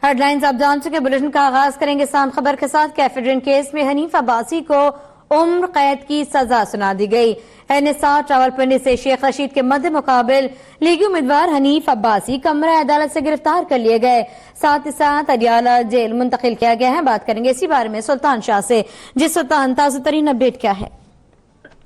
Head lines आप जान चुके। बुलेटिन का आगाज करेंगे साम खबर के साथ। कैफेड्रिन केस में हनीफ अब्बासी को उम्र कैद की सजा सुना दी गई। एनएसआर रावलपिंडी से शेख रशीद के मध्य मुकाबिल लीगी उम्मीदवार हनीफ अब्बासी कमरा अदालत से गिरफ्तार कर लिए गए, साथ ही साथ अडियाला जेल मुंतकिल किया गया है। बात करेंगे इसी बारे में सुल्तान शाह से। जी सुल्तान, ताज़ा तरीन अपडेट क्या है?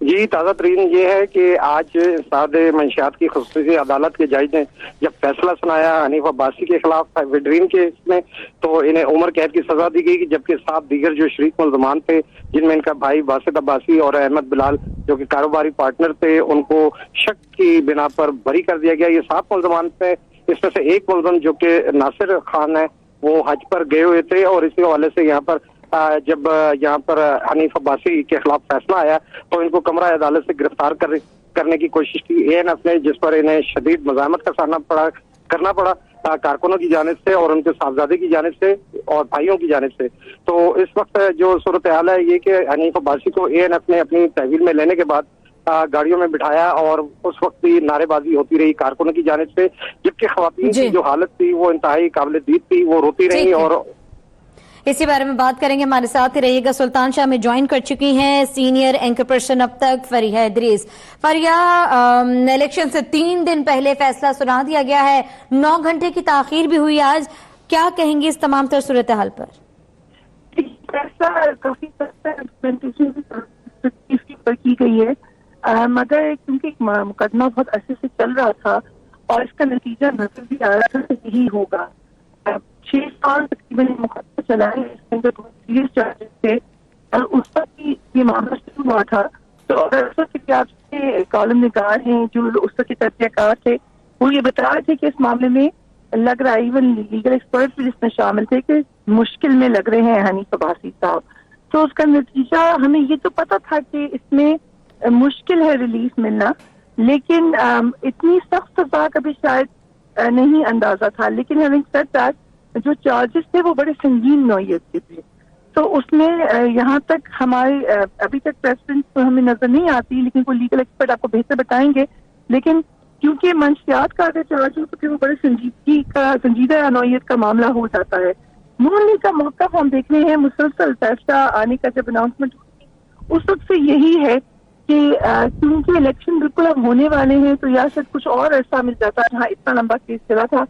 जी, ताज़ा तरीन ये है कि आज इंसदाद मंशियात की खुसूसी अदालत के जज ने जब फैसला सुनाया हनीफ अब्बासी के खिलाफ कैफेड्रिन केस में, तो इन्हें उम्र कैद की सजा दी गई, जबकि 7 दीगर जो शरीक मुल्ज़मान थे, जिनमें इनका भाई बासित अब्बासी और अहमद बिलाल जो कि कारोबारी पार्टनर थे, उनको शक की बिना पर बरी कर दिया गया। ये 7 मुल्ज़मान थे। इसमें से एक मुल्ज़म जो कि नासिर खान है, वो हज पर गए हुए थे और इसी हवाले से यहाँ पर जब यहाँ पर हनीफ अब्बासी के खिलाफ फैसला आया तो इनको कमरा अदालत से गिरफ्तार करने की कोशिश की एएनएफ ने, जिस पर इन्हें शदीद मज़ामत का सामना करना पड़ा कारकुनों की जानिब से और उनके साहबजादे की जानिब से और भाइयों की जानिब से। तो इस वक्त जो सूरत हाल है ये कि हनीफ अब्बासी को एएनएफ ने अपनी तहवील में लेने के बाद गाड़ियों में बिठाया और उस वक्त भी नारेबाजी होती रही कारकुनों की जानिब से, जबकि खवातीन की जो हालत थी वो इंतहाई काबिल दीद थी, वो रोती रही। और इसी बारे में बात करेंगे, हमारे साथ ही रहिएगा। सुल्तान शाह में ज्वाइन कर चुकी हैं सीनियर एंकर पर्सन अब तक फरिया इदरीस। फरिया, इलेक्शन से 3 दिन पहले फैसला सुना दिया गया है, 9 घंटे की ताखीर भी हुई आज, क्या कहेंगी इस तमाम तर सूरत हाल पर? काफी की गई है, मगर क्योंकि मुकदमा बहुत अच्छे से चल रहा था और इसका नतीजा नजर भी आ रहा था यही होगा। 6 साल तकरीबन मुकदमा चला है, इसके अंदर बहुत सीरियस चार्जेस थे और उस पर भी ये मामला शुरू हुआ था। तो अगर उस वक्त के आपसे कॉलम निगार हैं जो उस वक्त के तथ्यकार थे, वो ये बता रहे थे कि इस मामले में लग रहा है, इवन लीगल एक्सपर्ट भी इसमें शामिल थे, कि मुश्किल में लग रहे हैं हनीफ अब्बासी साहब। तो उसका नतीजा हमें ये तो पता था कि इसमें मुश्किल है रिलीफ मिलना, लेकिन इतनी सख्त सजा कभी शायद नहीं अंदाजा था। लेकिन हमें सच जो चार्जेस थे वो बड़े संगीन नौयत के थे। तो उसमें यहाँ तक हमारे अभी तक प्रेसिडेंट तो हमें नजर नहीं आती, लेकिन कोई लीगल एक्सपर्ट आपको बेहतर बताएंगे। लेकिन क्योंकि मंशियात का अगर चार्ज हो तो फिर वो बड़े संजीदा नौयत का मामला हो जाता है। नून लीग का मौक़िफ़ हम देख रहे हैं, मुसलसल फैसला आने का जब अनाउंसमेंट उस वक्त से यही है कि क्योंकि इलेक्शन बिल्कुल अब होने वाले हैं, तो या शायद कुछ और ऐसा मिल जाता है। हाँ, इतना लंबा केस चला था,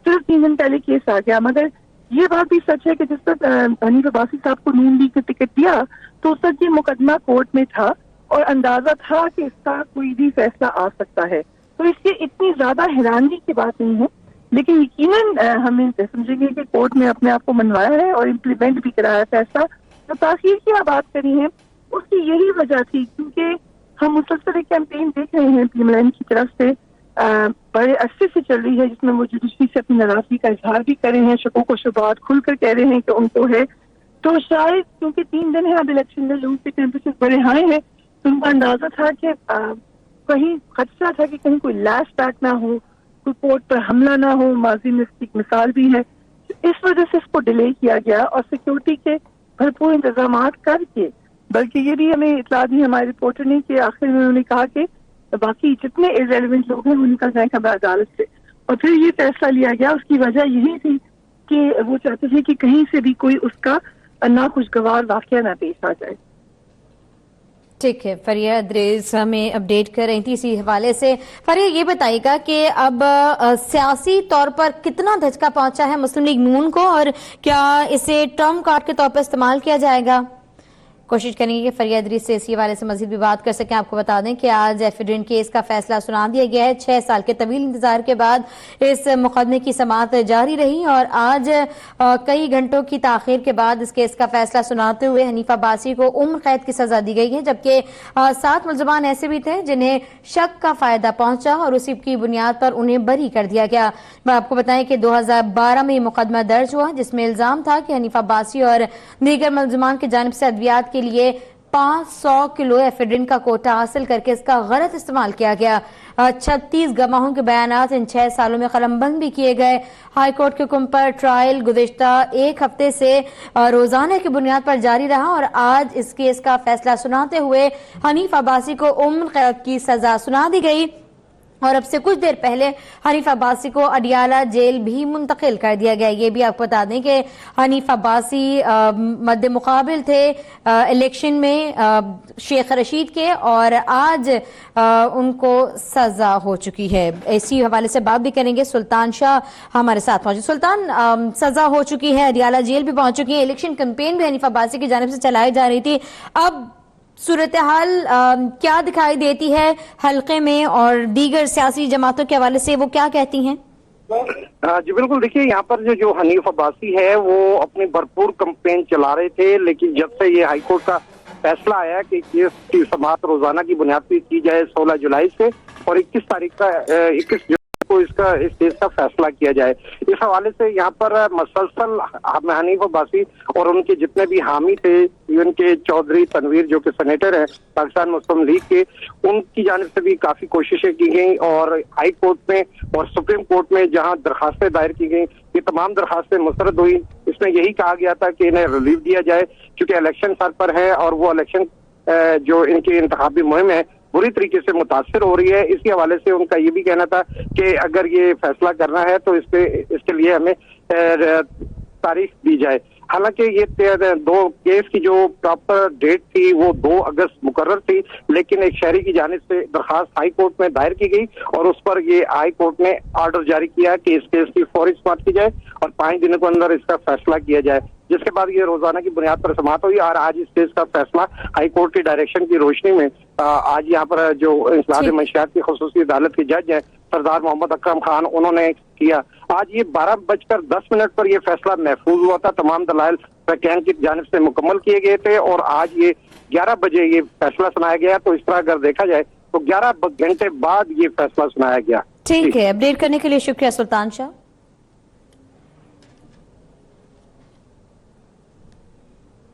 सिर्फ 3 दिन पहले केस आ गया। मगर ये बात भी सच है कि जिस वक्त हनीफ अब्बासी साहब को नून लीग का टिकट दिया तो उस वक्त ये मुकदमा कोर्ट में था और अंदाजा था कि इसका कोई भी फैसला आ सकता है। तो इससे इतनी ज्यादा हैरानगी की बात नहीं है, लेकिन यकीनन हमें समझेंगे कि कोर्ट ने अपने आप को मनवाया है और इम्प्लीमेंट भी कराया है फैसला। तो ताखीर की आप बात करी है, उसकी यही वजह थी क्योंकि हम मुसलसल एक कैंपेन देख रहे हैं पीएमएलएन की तरफ से, बड़े अरसे से चल रही है, जिसमें वो जुडिशरी से अपनी नाराजगी का इजहार भी कर रहे हैं, शकों को शुबहात खुलकर कह रहे हैं कि उनको है। तो शायद क्योंकि 3 दिन है अब इलेक्शन में, लोगों के टेम्परेचर बड़े हाई हैं, तो उनको अंदाजा था कि कहीं खदशा था कि कहीं कोई लैश बैक ना हो, कोई कोर्ट पर हमला ना हो। माजी में इसकी मिसाल भी है। इस वजह से इसको डिले किया गया और सिक्योरिटी के भरपूर इंतजाम करके, बल्कि ये भी हमें इतला दी हमारे रिपोर्टर ने कि आखिर में उन्होंने कहा कि बाकी जितने इररेलेवेंट लोग हैं वो निकल जाए कमरा अदालत से, और फिर ये फैसला लिया गया। उसकी वजह यही थी कि वो चाहते थे कि कहीं से भी कोई उसका नाखुशगवार वाकया ना पेश आ जाए। ठीक है, फरिया इदरीस हमें अपडेट कर रही थी इसी हवाले से। फरिया, ये बताइएगा कि अब सियासी तौर पर कितना धचका पहुंचा है मुस्लिम लीग नून को, और क्या इसे ट्रम्प कार्ड के तौर पर इस्तेमाल किया जाएगा? कोशिश करेंगे कि फरिया इदरीस से इसी हवाले से मजीद भी बात कर सकें। आपको बता दें कि आज कैफेड्रिन केस का फैसला सुना दिया गया है। 6 साल के तवील इंतजार के बाद इस मुकदमे की समाअत जारी रही और आज कई घंटों की ताखीर के बाद इस केस का फैसला सुनाते हुए हनीफ अब्बासी को उम्र कैद की सजा दी गई है, जबकि 7 मुल्ज़मान ऐसे भी थे जिन्हें शक का फायदा पहुंचा और उसी की बुनियाद पर उन्हें बरी कर दिया गया। आपको बताएं कि 2012 में मुकदमा दर्ज हुआ, जिसमें इल्जाम था कि हनीफ अब्बासी और दीगर मुल्ज़मान की जानिब से अद्वियात के लिए 500 किलो एफेड्रिन का कोटा हासिल करके इसका गलत इस्तेमाल किया गया। 36 गवाहों के बयानात इन 6 सालों में कलमबंद भी किए गए। हाई कोर्ट के हुक्म पर ट्रायल गुज़िश्ता 1 हफ्ते से रोजाना की बुनियाद पर जारी रहा और आज इस केस का फैसला सुनाते हुए हनीफ अब्बासी को उम्र कैद की सजा सुना दी गई। اور اب سے کچھ دیر پہلے حنیف عباسی کو اڈیالہ جیل بھی منتقل کر دیا گیا. یہ بھی آپ کو بتا دیں کہ حنیف عباسی مد مقابل تھے الیکشن میں شیخ رشید کے، اور آج ان کو سزا ہو چکی ہے. اسی حوالے سے بات بھی کریں گے. سلطان شاہ ہمارے ساتھ موجود. سلطان، سزا ہو چکی ہے، اڈیالہ جیل بھی پہنچ چکی ہے، الیکشن کمپین بھی حنیف عباسی کی جانب سے چلائی جا رہی تھی. اب صورتحال کیا دکھائی دیتی ہے حلقے میں، اور دیگر سیاسی جماعتوں کے حوالے سے وہ کیا کہتی ہیں؟ جی بالکل، دیکھیے یہاں پر جو حنیف عباسی ہے وہ اپنی بھرپور کمپین چلا رہے تھے، لیکن جب سے یہ ہائی کورٹ کا فیصلہ آیا کہ کیس کی سماعت روزانہ کی بنیاد پہ کی جائے 16 جولائی سے، اور 21 جولائی کو اس کیس کا فیصلہ کیا جائے، اس حوالے سے یہاں پر مسلسل حنیف عباسی اور ان کے جتنے بھی حامی تھے، ان کے چودھری تنویر جو کہ سینیٹر ہیں پاکستان مسلم لیگ کے، ان کی جانب سے بھی کافی کوششیں کی گئیں، اور ہائی کورٹ میں اور سپریم کورٹ میں جہاں درخواستیں دائر کی گئیں، یہ تمام درخواستیں مسترد ہوئی. اس میں یہی کہا گیا تھا کہ انہیں ریلیف دیا جائے کیونکہ الیکشن سر پر ہے، اور وہ الیکشن جو ان کی انتخابی مہم ہے بری طریقے سے متاثر ہو رہی ہے. اسی حوالے سے ان کا یہ بھی کہنا تھا کہ اگر یہ فیصلہ کرنا ہے تو اس کے لیے ہمیں تاریخ دی جائے. حالانکہ یہ دو کیس کی جو پراپر ڈیٹ تھی وہ 2 اگست مقرر تھی، لیکن ایک شہری کی جانب سے درخواست ہائی کورٹ میں دائر کی گئی، اور اس پر یہ ہائی کورٹ نے آرڈر جاری کیا کہ اس کیس کی فوری سماعت کی جائے اور 5 دنوں کے اندر اس کا فیصلہ کیا جائے، جس کے بعد یہ روزانہ کی بنیاد پر سماعت ہوئی. اور آج اس کیس کا فیصلہ ہائی کورٹ کی ڈائریکشن کی روشنی میں آج یہاں پر جو انسداد منشیات کی خصوصی عدالت کے جج ہیں سردار محمد اکرم خان، انہوں نے کیا. آج یہ 12:10 پر یہ فیصلہ محفوظ ہوا تھا. تمام دلائل فقیہان کی جانب سے مکمل کیے گئے تھے، اور آج یہ 11 بجے یہ فیصلہ سنایا گیا. تو اس طرح اگر دیکھا جائے تو 11 گھنٹے بعد یہ فیصلہ سنایا گیا. ٹھیک ہے، اپڈیٹ کرنے کے لیے شکریہ سلطان شاہ.